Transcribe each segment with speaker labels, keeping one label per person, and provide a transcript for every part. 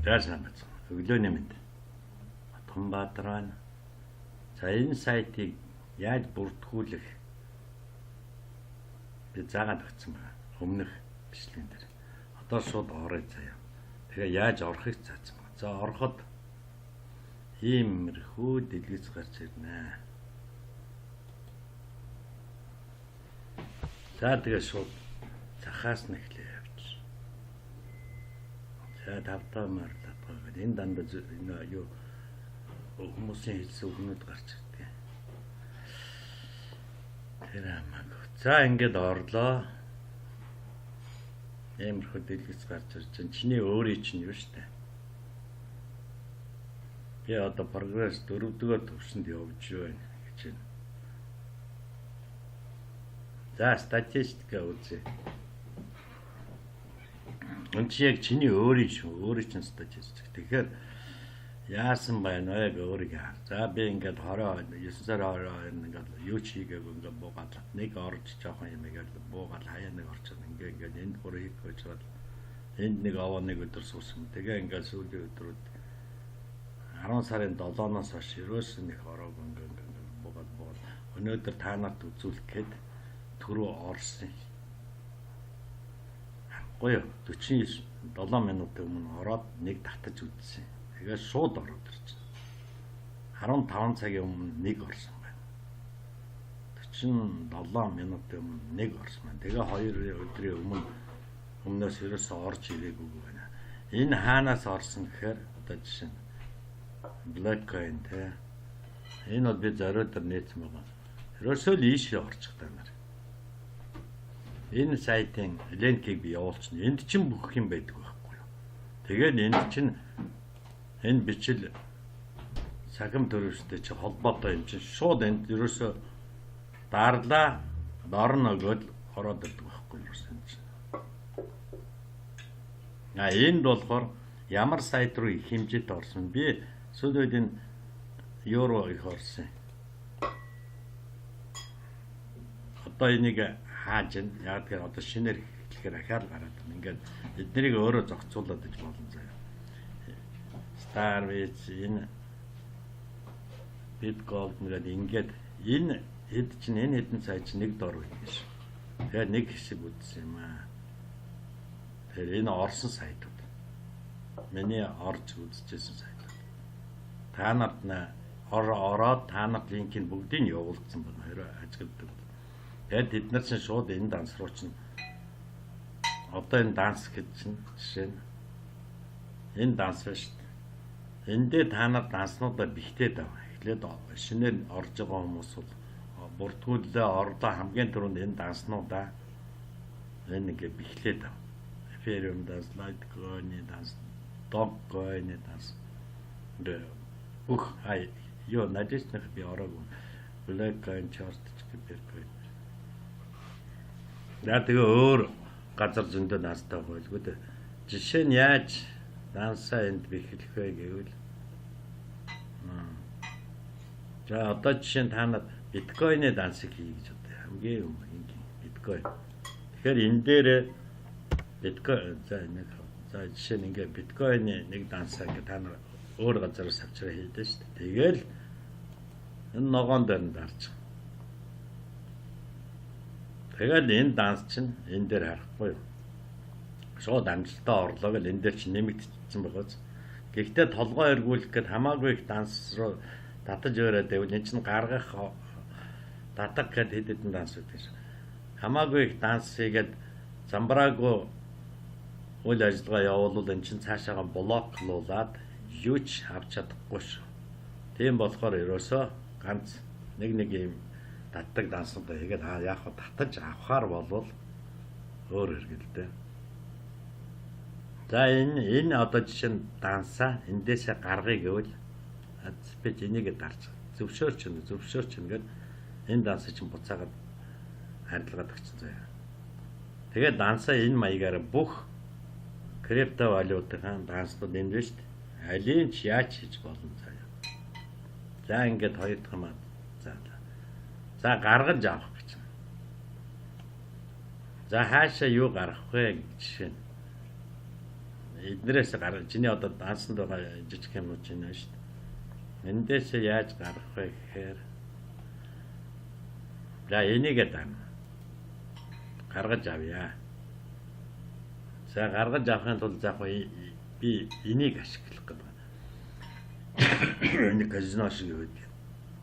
Speaker 1: За санаач. Өглөөний мэнд. Тунбаатар байна. За энэ сайтыг яаж бүртгүүлэх би заагаад өгсөн байна. Өмнөх бичлэгэн дээр. Одоо шууд орё заяа. Тэгээ яаж орохыг заасан байна. За ороход иймэрхүү дэлгэц гарч ирнэ. За тэгээ шууд цахаас нь эхлэе явж. За тавтаа марлаад байгаа. Энэ дандаа энэ юу хүмүүсийн хэлсэн үгнүүд гарч ирдэг. Тэр хамаагүй. За ингээд орлоо. Иймэрхүү дэлгэц гарч ирж чинь чиний өөрийн чинь юу штэ. Би одоо прогресс 4-р төвшөнд явж байна гэж байна. За статистика үзье. Энд чи яг чиний өөрийн шүү. Өөрийн чинь статистик. Тэгэхээр яасан байна вэ гэ өөрийгөө хар. За би ингээд 9 сарын 22-нд ингээд юу ч хийгээгүй ингээд буугаад нэг орж жоохон юм ингээд буугаад хаяа нэг орчод ингээд энд бүр хийх гэж бод. Энд нэг аваа нэг өдөр суусан. Тэгээ ингээд сүүлийн өдрүүд 10 сарын 7-оос хойш ерөөс нэг ороогүй ингээд буугаад. Өнөөдөр та нарт үзүүлэх гээд түрүү орсон. Гоё 47 минутын өмнө ороод нэг татаж үзсэн. Тэгээ шууд ороод ирж байна. 15 цагийн өмнө нэг орсон байна. 47 минутын өмнө нэг орсон байна. Тэгээ 2 өдрийн өмнөөс ерөөсөө орж ирээгүй байна. Энэ хаанаас орсон гэхээр одоо жишээ нь Black coin те. Энэ бол би зориудаар нээсэн байгаа. Ерөөсөө л ийшээ орчих та нар. Энэ сайтын линкийг би явуулчихна. Энд чинь бүх юм байдаг байхгүй юу. Тэгээд энд чинь энэ бичил сахим төрөвчтэй чи холбоотой юм чинь шууд энд ерөөсөө дарлаа дорно өгөөд ороод ирдэг байхгүй юу юм чинь. Энд болохоор ямар сайт руу их хэмжээтэй орсон би сүүлийн үед энэ евро их орсон. Одоо энийг хааж яг тэгэхээр одоо шинээр эхлэхээр ахаар гараад байна. Ингээд эднийг өөрөө зохицуулаад иж болно заяа. Starwitch энэ Bitgold ингээд энэ хэд чинь энэ хэдэн цай чинь нэг дор байна гэж. Тэгээд нэг хэсэг үзсэн юм аа. Тэгэхээр энэ орсон сайтууд. Миний орж үзчихсэн сайтууд. Та нарт ороод та нарт линкийг бүгдийг явуулсан байна. Хэрэг ажигладаг. Тэгээд бид нар чинь шууд энэ данс руу чинь одоо энэ данс гэж чинь жишээ нь энэ данс байна шүү дээ. Эндээ та нар данснуудаа бихтээд аваа. Эхлээд шинээр орж байгаа хүмүүс бол бүртгүүлээ орлоо хамгийн түрүүнд энэ данснуудаа энэ ингээ бихлээд аваа. Ethereum данс, Litecoin данс, Dogecoin данс. Бүх хай юу надежных би ороогүй. Black coin chart гэдэг Bitcoin. Яг тэгээ өөр газар зөндөө настай байлгүй дээ. Жишээ нь яаж дансаа энд бэхлэх вэ гэвэл за одоо жишээ нь та нар биткойны дансыг хий гэж одоо хамгийн энгийн биткойн. Тэгэхээр энэ дээр биткойн за жишээ нь ингээ биткойны нэг дансаа ингээ та нар өөр газараас авчраа хийдэж шүү дээ. Тэгэл энэ ногоон дээр нь дарж. Тэгэл энэ данс чинь энэ дээр харахгүй юу. Шууд амжилтаа орлоо гэл энэ дээр чинь нэмэгдчихсэн байгааз. Гэхдээ толгой эргүүлэх гээд хамаагүй их данс руу татаж өрөөд байвал энэ чинь гаргах татах гээд хэд хэдэн данс үүдэж. Хамаагүй их данс хийгээд замбраагүй үйл ажиллагаа явуулвал энэ чинь цаашаага блоклуулаад юу ч авч чадахгүй шүү. Тийм болохоор ерөөсөө ганц нэг юм татдаг дансуудаа хийгээд яг хаа татаж авахаар болвол өөр хэрэгэлтэй. За энэ одоо жишээ нь дансаа эндээсээ гаргая гэвэл би энийг дарж зөвшөөрч гээд энэ дансыг чинь буцаагаад харилгаад өгсөн заяа. Тэгээд дансаа энэ маягаараа бүх крипто валютын данснууд энд байна шүү дээ. Алийг яаж хийж болно заяа. За ингээд хоёр дахь юм. За гаргаж авах гэж. За хаашаа юу гаргах вэ гэж. эднэрээс чиний одоо дансанд байгаа жижиг юмнууд чинь байна шүү дээ. Эндээс яаж гарах вэ гэхээр за энийгээ даана. Гаргаж авъя. За гаргаж авахын тулд заах би энийг ашиглах гэдэг. Энэ казино шиг үед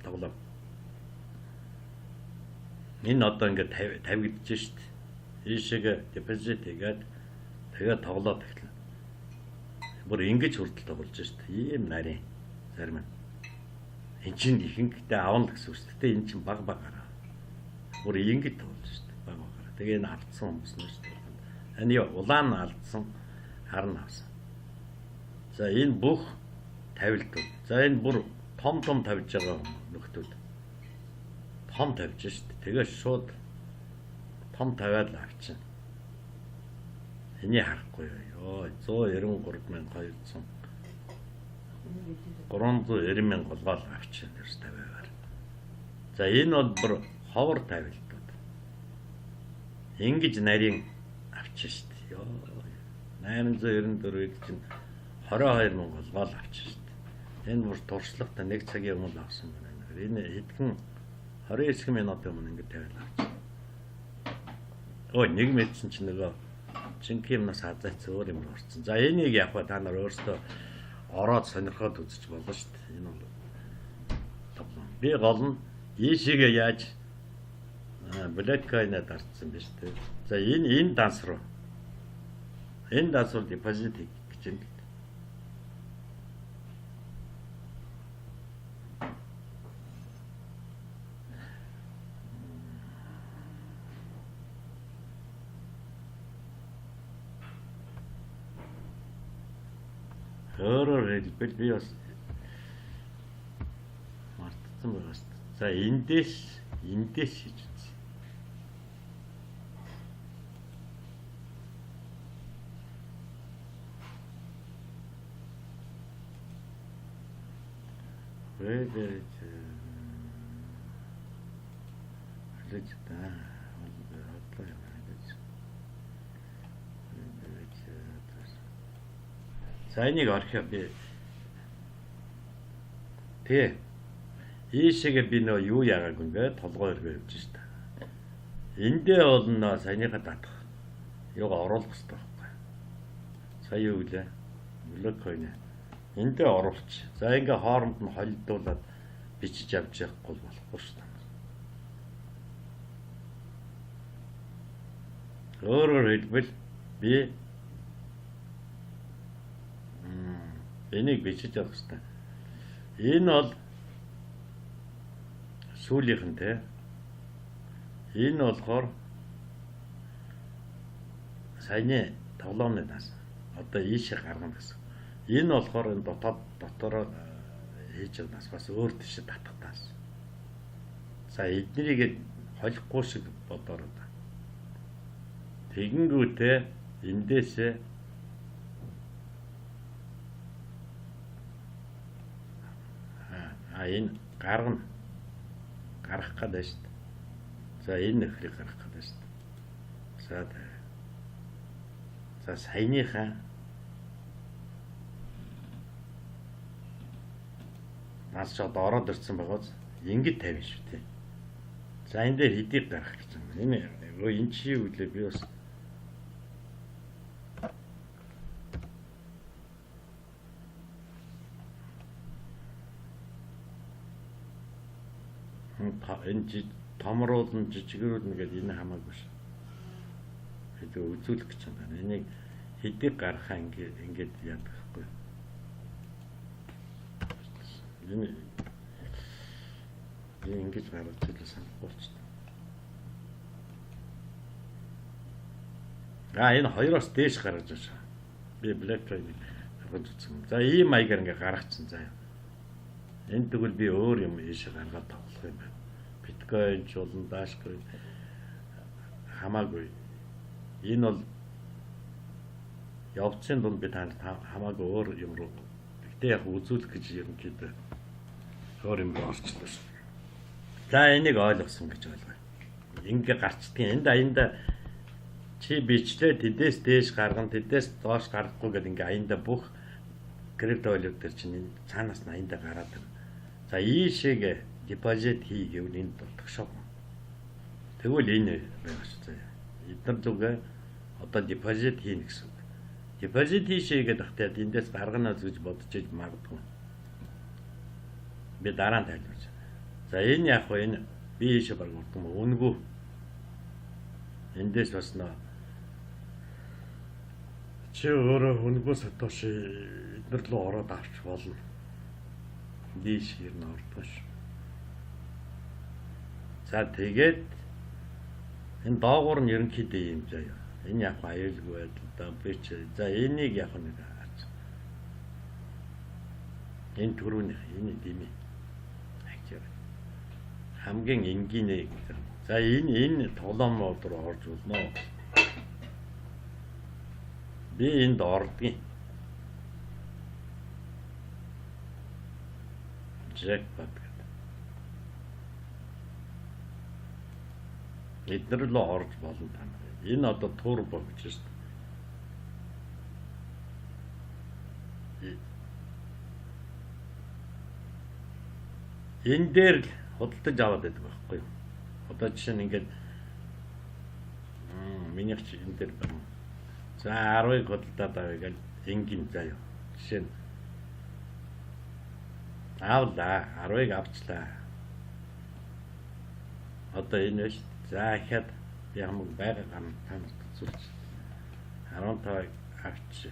Speaker 1: тоглоо. Энэ одоо ингээд тавигдж шít. Ийшээгээ депозит хийгээд тэгээд тоглоод эхэлнэ. Бүр ингэж хүртэл тоглож шít. Ийм нарийн зарим нь. Энд чинь ихэнхдээ авна гэсэн үг шүү дээ. Энд чинь баг гараа. Бүр ингэж тоглож шít. Баг гараа. Тэгээ энэ алдсан хүмүүс нь шүү дээ. Энэ улаан алдсан харна авсан. За энэ бүх тавилтууд. За энэ бүр том тавьж байгаа нөхдүүд. Том тавьж шít. Тэгээ шууд том тавиад авчин. Энийг харахгүй ёо. 193,200 390,000 голгоол авчин дэрс тавиагаар. За энэ бол бүр ховор тавилтууд. Ингэж нарийн авчин шít. Ёо. 894-ийг чинь 22,000 голгоол авчин шít. Энэ бүр туршлагатай 1 цагийн өмнө авсан байна. Энэ хэдхэн 29 минутын өмнө ингэ тавиад авчин. Ой, нэг мэдсэн чинь нөгөө жинхэнэ юмнаас хазаац өөр юм орсон. За энийг яг та нар өөрсдөө ороод сонирхоод үзэж болно шүү дээ. Энэ бол тоглоом. Би гол нь ийшээгээ яаж black coin-д дарцсан биз дээ. За энэ данс руу. Энэ данс руу депозит хийж юм. Өөрөөр хэлбэл би бас мартсан байгаа шүү дээ. За эндээс хийж үзье. Вэбэж та за энийг орхио би. Тэ. Ийшээгээ би нөө юу яагаагүй ингээд толгой өргөө явж шít. Эндээ болно саяныхаа татах. Юугаа оруулах хэрэгтэй байхгүй. Сая юу гэлээ? Black coin. Эндээ оруулч. За ингээ хооронд нь холилдуулаад бичиж авч явахгүй болохгүй шít. Өөрөөр хэлбэл би энийг бичиж авах хэрэгтэй. Энэ бол сүүлийнх нь те. Энэ болохоор саяны тоглоомны нас. Одоо ийшээ гаргана гэсэн. Энэ болохоор энэ дотор хийж байгаа нас бас өөр тийшээ татах таас. За эднэрийг холихгүй шиг бодороо. Тэгэнгүүтээ эндээсээ энэ гарах гэдэг шүү дээ. За энэ нөхрийг гарах гэдэг шүү дээ. За саяныхаа нас ч одоо ороод ирсэн байгааз ингэж тавина шүү дээ. За энэ дээр хэдийг гарах гэж байна. Энэ чи юу гэлээ би бас энэ томруулна жижигрүүлнэ гэдэг энэ хамаагүй ш. Хэдий үзүүлэх гэж байна. Энийг хэдийг гаргахаа ингээд яадаг байхгүй. Энэ ингэж гаргаж хэлээ санахгүй ч. Энэ хоёроос дээш гаргаж байна. Би black coin гаргаж үзсэн. За ийм маягаар ингээд гаргацсан заа. Энэ тэгвэл би өөр юм ийшээ гаргаад тоглох юм байна. Биткойн ч болон дашкойн хамаагүй. Энэ бол явцын дунд би танд хамаагүй өөр юм руу. Гэтэ яг үзүүлэх гэж юм гээд өөр юм руу орчлоо шүү. За энийг ойлгосон гэж ойлгоё. Ингээ гарчдгийн энд аянда Чи бичлээ тэдээс дээш гарган тэдээс доош гаргахгүй гэдэг ингээ аяндаа бүх крипто валют төр чинь цаанаас нь аяндаа гараад байна. За ийшээгээ депозит хий гэвэл энд тогшоо. Тэгвэл энэ байх шүү. Эдгээр зүгээ одоо депозит хийнэ гэсэн. Депозит хийшээгээд ахтаад эндээс гаргана гэж бодож иж магадгүй. Би дараа нь тайлбарч. За энэ яг хөө энэ би ийшээ баг урдсан үнгүй. Эндээс бас нөө чи өөрөө үнгүй сатоши эдгээр рүү ороод авч болно. Дийш хэр н ордгош. За тэгээд энэ доогуур нь ерөнхийдөө юм заяа. Энэ яг аюулгүй байдал да би чи. За энийг яг нэг харж. Энэ түрүүнийх энэ дими. Хамгийн энгийнэ гэдэг. За энэ тоглоом руу орж болно. Би энд ордгийн. Jackpot гэдэг. Эдгээр л орж болно та нар. Энэ одоо турбо гэж шүү дээ. Энэ дээр л худалдаж аваад байдаг байхгүй юу? Одоо жишээ нь ингээд миний ч энэ дээр байна. За 10-ыг худалдаад авъя гэж энгийн заяа. Жишээ нь авлаа, 10-ыг авчлаа. Одоо энэ биш. За ихэд ямар байга гам танарт үзүүлж 15-ыг авч.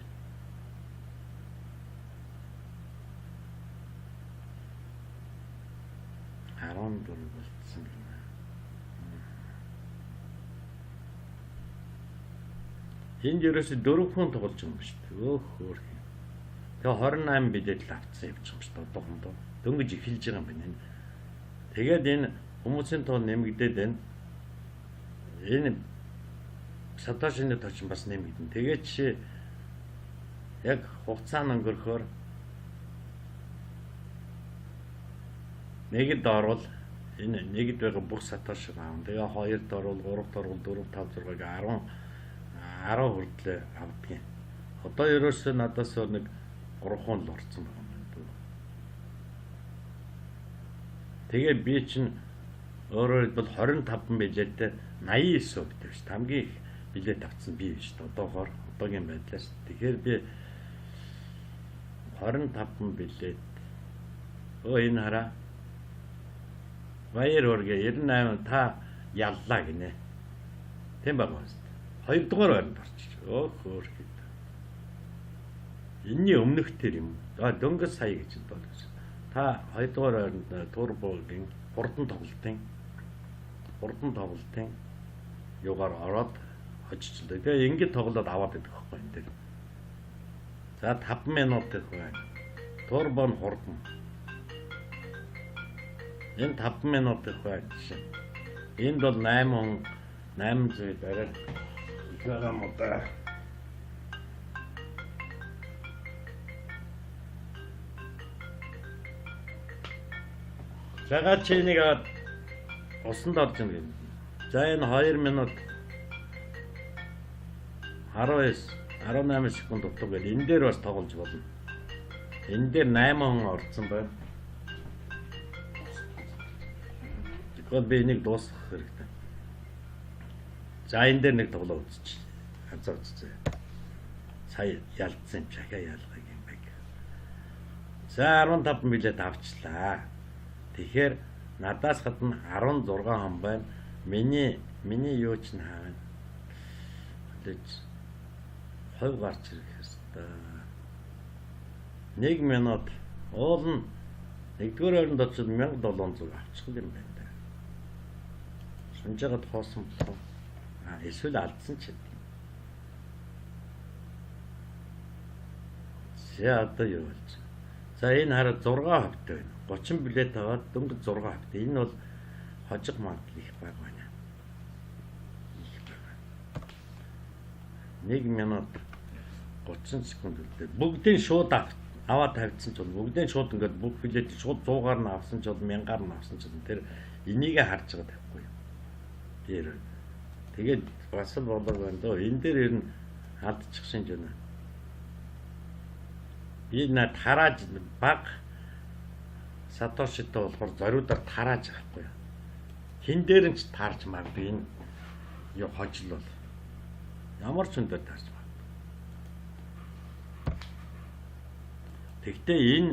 Speaker 1: болцсон юм. Энд ерөөсө 4 хүн тоглож байгаа юм шүү дээ. Өөх хөөх. Тэгээ 28 билет л авцсан явчих юм шүү дээ. Одоохондоо дөнгөж эхэлж байгаа юм байна. Тэгээд энэ хүмүүсийн тоо нэмэгдээд байна. Энэ сатошины тоо ч бас нэмэгдэн. Тэгээд жишээ яг хугацаа нь өнгөрөхөөр нэгэд орвол энэ нэгэд байгаа бүх сатошиг аав. Тэгээ хоёрд орвол, гуравд орвол, 4, 5, 6-г 10 хүртэл авдгийн. Одоо ерөөсөө надаас нэг 3 л орсон байгаа юм байна. Тэгээ би чинь өөрөөр хэлбэл 25 билеттэй 89 өгдөг ш. Хамгийн их билет авсан би биш. Одоогийн байдлаас. Тэгэхээр би 25 билет. Энэ хараа. Баяр хүргээ 98 та яллаа гинэ. Тэм баг байна. 2 дугаар байранд орчих. Хөөрхөд. Энэний өмнөх төр юм. Дөнгөж сая гэж бодож. Та 2 дугаар байранд турбогийн хурдан тоглолтын югаар ороод очичлаа. Тэгээ ингэж тоглоод аваад идэх байхгүй энэ дээр. За 5 минут гэх байна. Турбо нь хурдан. Энэ 5 минут гэх байна. Энд бол 800 барай. Ихээрээ модаа. Цагаат чинийг усанд орж ийн гэнэ. За энэ 2 минут 18 секунд утга байл. Энэ дээр бас тоглож болно. Энэ дээр 8 хүн орсон байна. Тэгэхээр би энийг дуусгах хэрэгтэй. За энэ дээр нэг тоглоо үзчих. Хазаа үзчихье. Сая ялцсан юм чахаа ялгаг юм байг. За 15 билет авчлаа. Тэгэхээр надаас гадна 16 хон байна. Миний юу ч наа. Лэж хов гарч ирэх хэвээр. 1 минут уул нь 1-р ойронд очиж 1700 авчих юм байна. Шинжээгээд хоосон болов. Эсвэл алдсан ч гэдэг. За одоо юу болж? За энэ хараа 6 хавтай байна. 30 билет аваад дөнгөж 6 хавтай. Энэ бол хожиг магадлал их баг байна. 1 минут 30 секунд үлдээ. Бүгдийн шууд аваад тавьчихсан ч бол бүгдийн шууд ингээд бүх билет шууд 100-аар нь авсан ч бол 1000-аар нь авсан ч тэр энийг харж байгаа байхгүй юу? Тэр Тэгээд бас л болоо байна дөө. Энэ дээр ер нь алдчих шинж байна. Би над тарааж баг Сатошитой болохоор зориудаар тарааж авахгүй. Хин дээр нь ч таарч магадгүй энэ юу хожил бол. Ямар ч өндөө таарч магадгүй. Тэгтээ энэ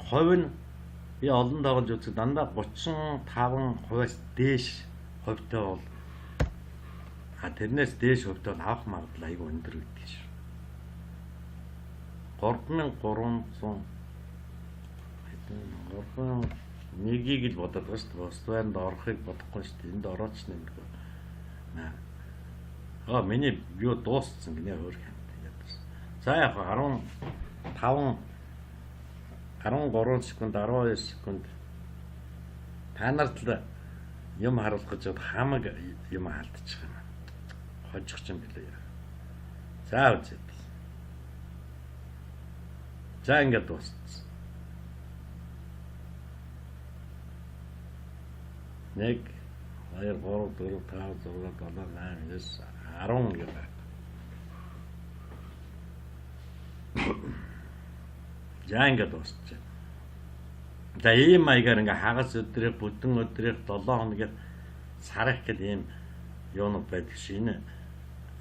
Speaker 1: хувь нь би олон тоглож үзэх дандаа 35%-аас дээш хувьтай бол тэрнээс дээш хувьтай бол авах магадлал айгүй өндөр гэдэг шүү. 3300 нэгийг л бодоод байгаа шүү дээ. Бос байранд орохыг бодохгүй шүү дээ. Энд орооч нэмэргүй. Миний юу дууссан гинэ өөр хэмт яадаг. За яг 13 секунд 12 секунд та нарт л юм харуулах гэж хамаг юм алдчих юм. Хожих юм билээ. За үзье. За ингээд дууссан. 1 2 3 4 5 6 7 8 9 10 гэх байна. За ингээд дуусчих. За ийм маягаар ингээ хагас өдрийг бүтэн өдрийг 7 хоногийг сарах гэдэг ийм юунууд байдаг шээ. Энэ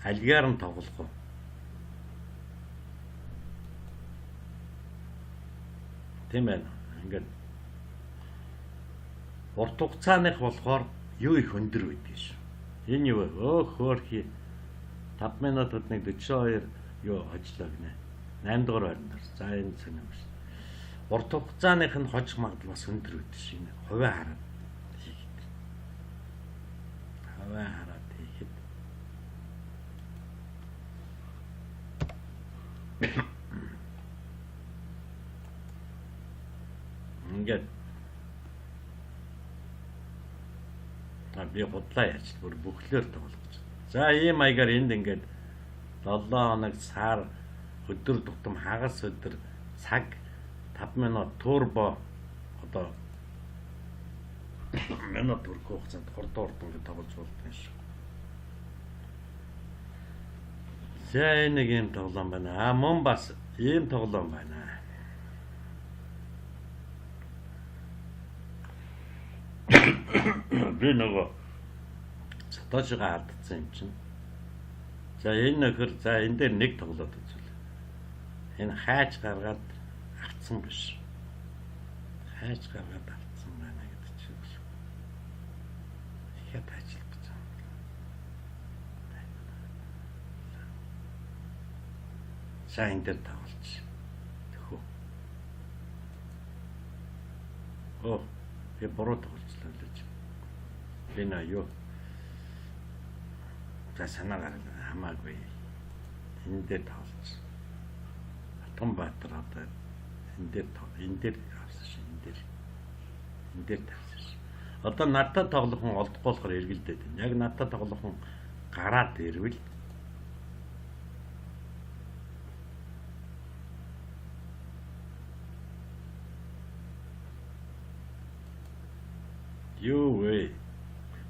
Speaker 1: альгаар нь тоглох уу? Тийм байна. Ингээд урт хугацааных болохоор юу их өндөр байдаг шүү. Энэ юу вэ? Хөөхи 5 минутад нэг 42 юу ажиллаа гинэ. 8 дугаар байранд. За энэ сонирм шүү. Урт хугацааных нь хожих магадлал бас өндөр байдаг шүү. Энэ хувиа хараад хийхэд. Хувиа хараад хийхэд. Ингээд би бодлоо ярьж бүр бүхлээр тоглож. За ийм маягаар энд ингээд 7 хоног сар өдөр тутам хагас өдөр цаг 5 минут турбо одоо минут төрөх хугацаанд хурдан ингээд тоглож болдог шүү. За энэ нэг юм тоглоом байна. Мөн бас ийм тоглоом байна. Би нөгөө Сатошигаа алдсан юм чинь. За энэ нөхөр за энэ дээр нэг тоглоод үзвэл. Энэ хайж гаргаад авцсан биш. Хайж гаргаад авцсан байна гэдэг чинь. Ихэд ажил гэж байна. За энэ дээр тоглож. Тэхүү. Би буруу тоглолцлоо л гэж. Би наа юу. За санаа гаргал хамаагүй. Энэ дээр тоглож. Атомбаатар одоо энэ дээр авсан шин энэ дээр тавьсан шин. Одоо надад тоглох хүн олдохгүй болохоор эргэлдээд байна. Яг надад тоглох хүн гараад ирвэл юу вэ?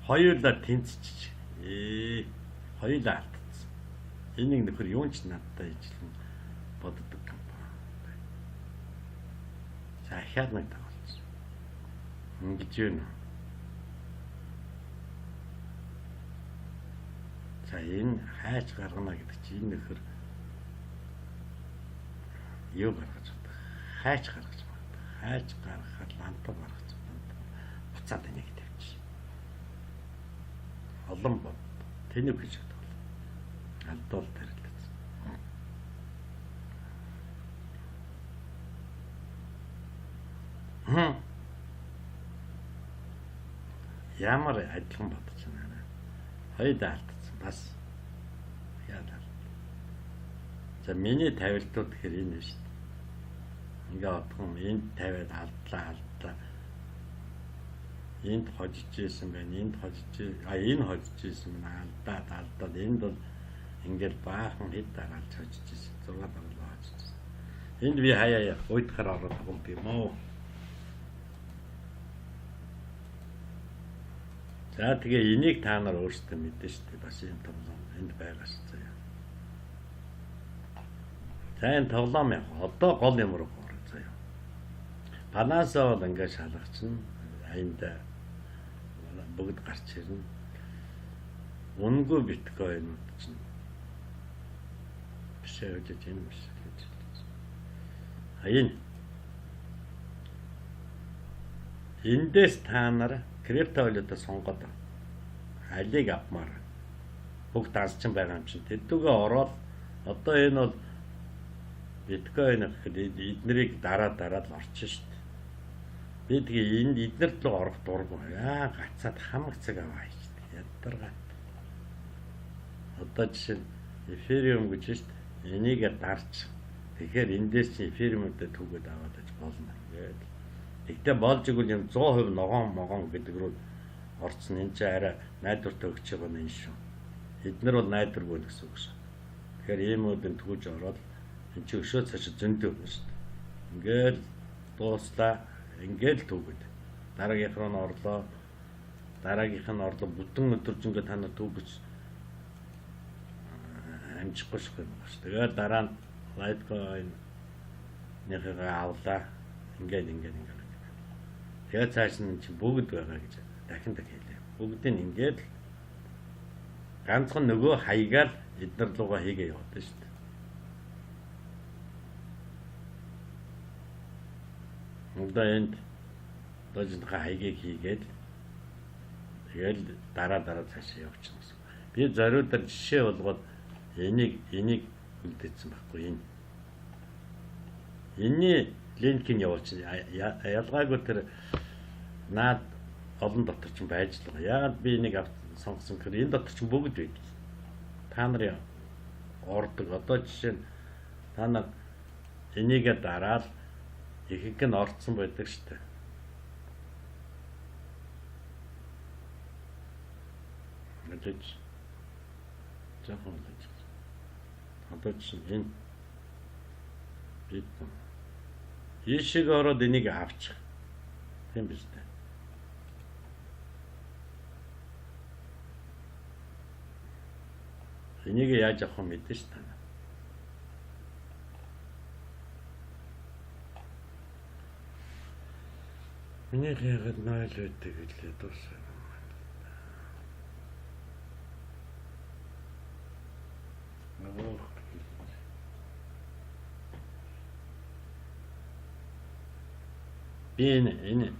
Speaker 1: Хоёулаа тэнцчих. Хоёулаа алдсан. Энийг нөхөр юун ч надтай ижлэн боддог компани. За ахаад нэг тоглож. Ингэж юу нэ? За энэ хайж гаргана гэдэг чинь энэ нөхөр юу гаргаж байна? Хайж гаргаж байна. Хайж гаргахад лантаа гаргаж байна. Буцаад энийг тавьчих. Олон бод. Тэнэг гэж байна. Алдвал тарилж. Ямар адилхан бодож байна. Хоёулаа алдсан бас. Яагаад? За миний тавилтууд гэхээр энэ шүү дээ. Ингээ одхон энд тавиад алдлаа. Энд хожиж ийсэн байна. Энд хожиж энэ хожиж ийсэн байна. Алдаад энд бол ингээл баахан хэд дараалж хожиж ийсэн. 6 дараалал хожиж ийсэн. Энд би хаяа уйдахаар ороод тоглох юм уу? За тэгээ энийг та нар өөрсдөө мэдэн шүү дээ. Бас энэ тоглоом энд байгаа шүү дээ. За энэ тоглоом яг одоо гол юм руу орох заяа. Панаасаа бол ингээд шалгачихна. Аянда бүгд гарч ирнэ. Үнгүй биткойнууд чинь биш явж юм биш гэж. Аян. Эндээс та нар криптовалютаа сонгоод алийг авмаар бүгд дансчин байгаа юм чинь тэдүүгээ ороод одоо энэ бол биткойн гэхэд эднэрийг дараад л орчин шүү дээ. Би тэгээ энд эднэрт л орох дурггүй. Гацаад хамаг цаг аваа шүү дээ. Ядаргаа. Одоо жишээ нь эфириум гэж шүү дээ. Энийг дарч. Тэгэхээр эндээс чи эфириумуудаа түгээд аваад аж болно гэдэг. Тэгтээ болж игэл юм 100% ногоон гэдэг рүү орцсон. Энд чи арай найдвартай өгч байгаа юм шүү. Эднэр бол найдваргүй гэсэн үг шүү. Тэгэхээр ийм үдэн түүж ороод энэ чи өшөө цааш зөндөө байна шүү дээ. Ингээл дууслаа. Ингээл түүгээд. Дараагийнх нь орлоо. Бүтэн өдөржингөө та нар түүгэж амжихгүй шүү дээ. Тэгээд дараа нь лайткойн нэхээ авлаа. Ингээл. Тэгээд цааш нь чи бүгд байгаа гэж дахин хэлээ. Бүгдийг ингээд ганцхан нөгөө хаягаар эднэр лугаа хийгээ яваад шүү дээ. Одоо энд дожинхаа хаягийг хийгээд тэгэл дараа цаашаа явчихна гэсэн. Би зориудаар жишээ болгоод энийг үлдээсэн байхгүй энэ. Энийний линкийг явуулчихна. Ялгаагүй тэр наад олон дотор ч байж л байгаа. Яагаад би энийг сонгосон гэхээр энэ дотор ч бүгд байд. Та нарын ордог одоо жишээ нь та нар энийгээ дараад ихэнх нь орцсон байдаг шүү дээ. Мэдээж жоохон л гэж. Одоо чинь энэ бид ийшээ ороод энийг авчих. Тийм биз дээ. Энийг яаж авах вэ мэдэн шүү дээ. Энийг яагаад нойл байдаг гэлээ дуусаа. Би энэ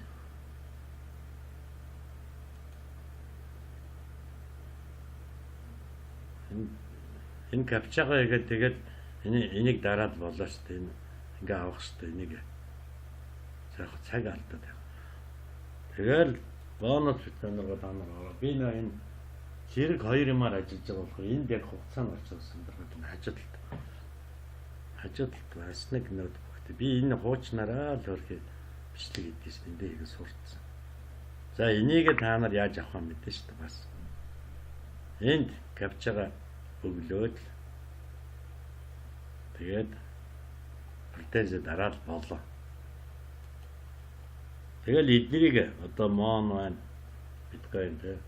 Speaker 1: капчагаа игээд тэгээд энийг дараад болоо шүү дээ. Ингээ авах шүү дээ энийг. Цаг алдаад. Тэгэл бонус биткойноор танаар ороо. Би энэ зэрэг 2 юмар ажиллаж байгаа болохоор энд яг хугацаанд орчихсон сандаргаад энэ хажуудалт бас нэг нөт бүгд. Би энэ хуучнараа л хөрхий бичлэг хийдэж эндээ хийгээ сурцсан. За энийг та нар яаж авах юм мэдэн шүү дээ бас. Энд капчага өглөөд тэгээд претенз дараад болоо. Тэгэл эднийг одоо мон байна биткойн тэ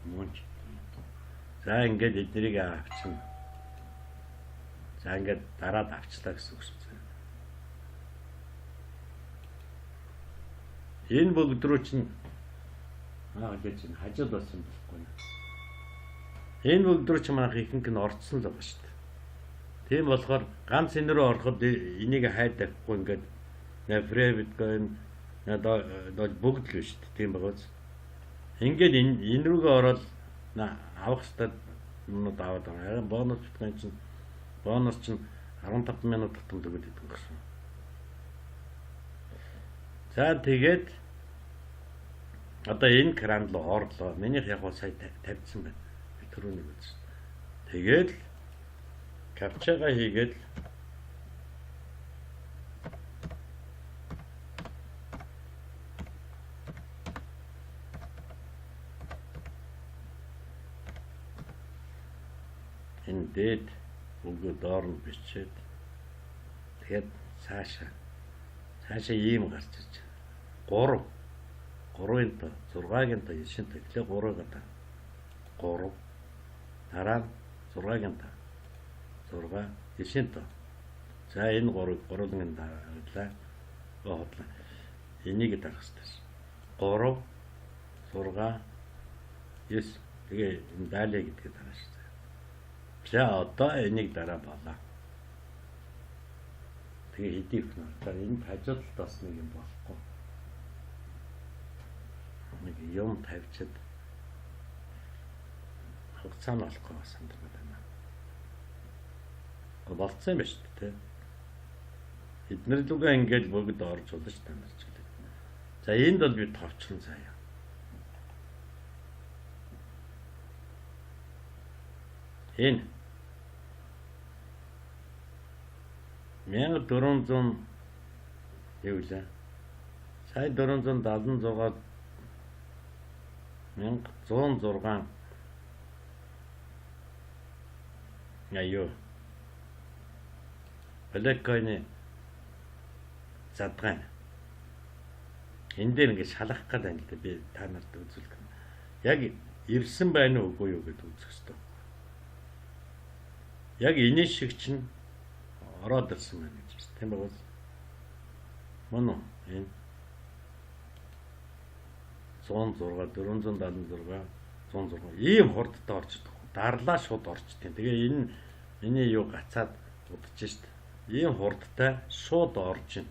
Speaker 1: мунч. За ингээд эднийг авчихна. За ингээд дараад авчлаа гэсэн үг шүү. Энэ бүгд рүү чинь гэж хажууд болсон байхгүй. Энэ бүгд рүү чинь манайх ихэнх нь орцсон л байгаа шүү дээ. Тийм болохоор ганц энэ рүү ороход энийг хайдахгүй ингээд фрэ биткойн бүгд л шүү дээ. Тийм байгааз. Ингээд энэ рүүгээ ороод авах хэрэгтэй юмнууд аваад байгаа. Бонус биткойн чинь 15 минут тутамд өгöd идэв гэсэн. За тэгээд одоо энэ кран руу орлоо. Минийх яг сая тавьсан байна. Би түрүүнийг үзсэн. Тэгээд капчагаа хийгээд энэ дээд өгөө доор нь бичээд тэгээд цаашаа ийм гарч ирж байна. 3. 3-ын тоо, 6-гийн тоо, 9-ийн тоо. Эхлээ 3-ыг одоо. 3. Дараа нь 6-гийн тоо. 6, 9-ийн тоо. За энэ 3-ыг 3-ын дараалаа. Хотлоо. Энийг дарах хэрэгтэй. 3, 6, 9. Тэгээ энэ даалаа гэдгээ дараа шүү дээ. За одоо энийг дараа болоо. Тэгээ хэдий их нөө. За энэ хажуудалд бас нэг юм болохгүй. Нэг юм тавьчаад хугацаа нь болохгүй санагдаад байна. Болцсон юм ба шүү дээ. Эднэр лугаа ингээд бүгд орж болно шүү дээ. За энд бол би товчлон заяа. Энэ 1400 юу вэ? Сая 476-аад 1106 яа. Блэккойны задгай. Энд дээр ингээд шалгах гэдэг юм л да. Би та нарт үзүүлэх. Яг ирсэн байна уу үгүй юу гэдээ үзэх хэрэгтэй. Яг энэ шиг чинь ороод ирсэн байна гэж байна. Тийм байгаас. Мөн үү? Энэ 106, 476, 106 ийм хурдтай орж идэх. Дарлаа шууд орчтой. Тэгээ энэ миний юу гацаад удаж шít. Ийм хурдтай шууд орж ийн.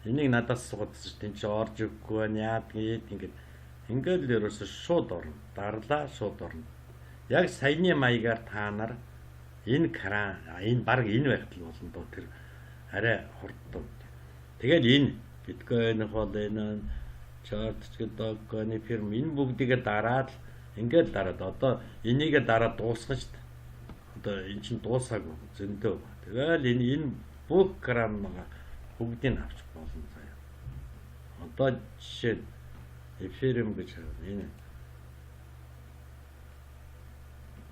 Speaker 1: Энийг надаас сугадсан чинь чи орж өгөхгүй байна. Яад ингээд л ерөөсө шууд орно. Дарлаа шууд орно. Яг саяны маягаар та нар энэ кран энэ баг энэ байхтал болно доо тэр арай хурдтай. Тэгээд энэ биткойн хол энэ чарт гэдэг фирм энэ бүгдийг дараад ингээд дараад одоо энийгээ дараад дуусгаж одоо эн чинь дуусаагүй зөндөө. Тэгэл энэ бүх кран бүгдийг авч болно заяа. Одоо жишээ эфирм гэж энэ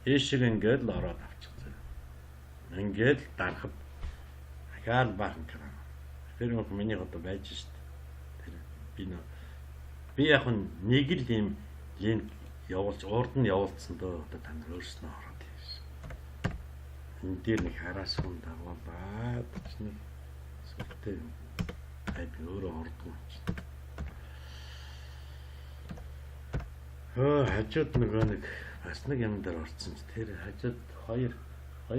Speaker 1: эшиг ингээд л ороод авчих заяа. Ингээд дарахад ахаал баахан кран. Эфирм миний одоо байж шít. Тэр би яг нэг л юм линк явуулж урд нь явуулсан дөө одоо та нар өөрснөө ороод ирсэн. Энэ дээр нэг хараас хүн дагуулаад чинь сүлтэй хайп өөрөө ордгоо. Хажууд нэг бас нэг юм дээр орцсон ч тэр хажууд хоёр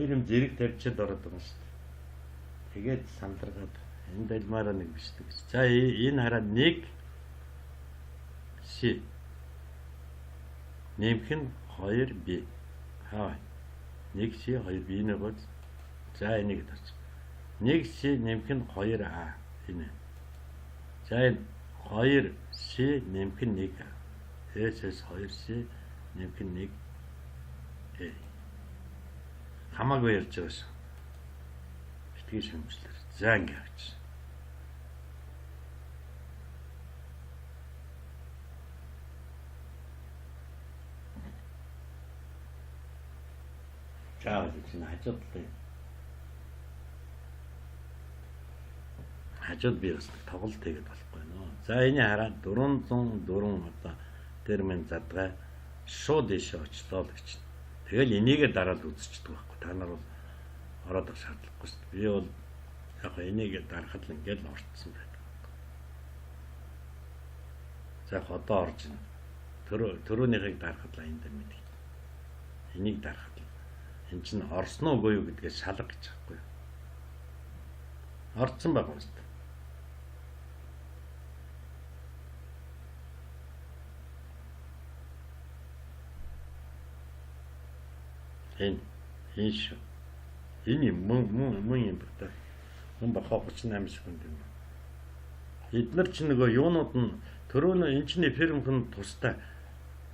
Speaker 1: юм зэрэг тавьчаад ороод байгаа шүү дээ. Тэгээд сандаргаад энэ далмаараа нэг биш дээ. За энэ хараа нэг си нэмэх нь 2b. Хаа. 1c 2b нэг бол за энийг тарч. 1c нэмэх нь 2a энэ. За энэ 2c нэмэх нь 1a. S 2c нэмэх нь 1a. Хамаагүй ярьж байгаа шүү. Битгий шимжлэр. За ингэ авч. За чинь хажууд би бас тоглолт хийгээд болохгүй нөө. За энэ хараа 404 одоо термин задгай шууд ишээ очлоо л гэж. Тэгэл энийгээ дараад үзчихдэг байхгүй. Та нар бол ороод авах шаардлагагүй шүү дээ. Би бол яг энийг дарахад л ингээд л орцсон байдаг. За одоо орж ийн. Төрөөнийхийг дарахад л аян дээр мэдээ. Энийг дарахад энэ чинь орсон уу юу гэдгээ шалга гэж байхгүй. Орцсон байгаа юм шүү дээ. Энэ шүү. Энэ мөн юм байна. Мөн бахаа 38 секунд юм. Эднэр чинь нөгөө юунууд нь төрөөнө энэ чинь фирм хүн тустай.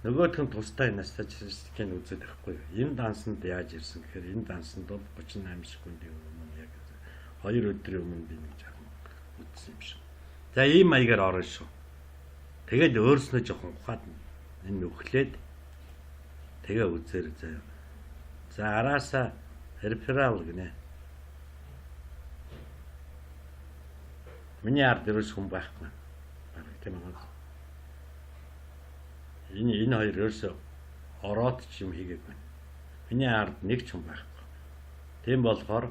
Speaker 1: Нөгөөх нь тустай настажрын үзээд байхгүй. Энэ дансанд яаж ирсэн гэхээр энэ дансанд бол 38 секундын өмнө яг 2 өдрийн өмнө би нэг жаахан үзсэн юм шиг. За ийм маягаар орно шүү. Тэгээд өөрснөө жоохон ухаад энэ өглээд тэгээ үзээр заяа. За араасаа реферал гинэ. Миний ард ерөөс хүн байхгүй. Тийм аа. Энэ хоёр ерөөсөө ороод ч юм хийгээгүй. Миний ард нэг ч юм байхгүй. Тийм болохоор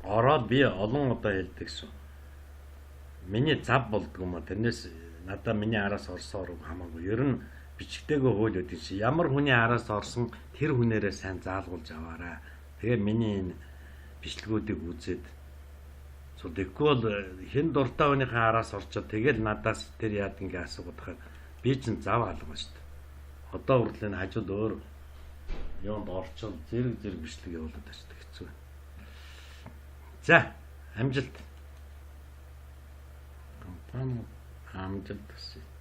Speaker 1: ороод би олон удаа хэлдэгсэн. Миний зав болдгоо ма тэрнээс надаа миний араас орсоор хамаагүй. Ер нь бичгтэйгөө хууль өгдөө чи ямар хүний араас орсон тэр хүнээрээ сайн заалгуулж аваарай. Тэгээ миний энэ бичлэгүүдийг үзээд тэгэхгүй бол хэн дуртай хүнийхээ араас орчоод тэгэл надаас тэр яад ингээ асуугаад хахад би чинь зав алгана шүү дээ. Одоо хүртэл энэ хажууд өөр юунд орчоод зэрэг бичлэг явуулаад байна шүү дээ. Хэцүү. За, амжилт. Компани АМЖИЛТ гэсэн.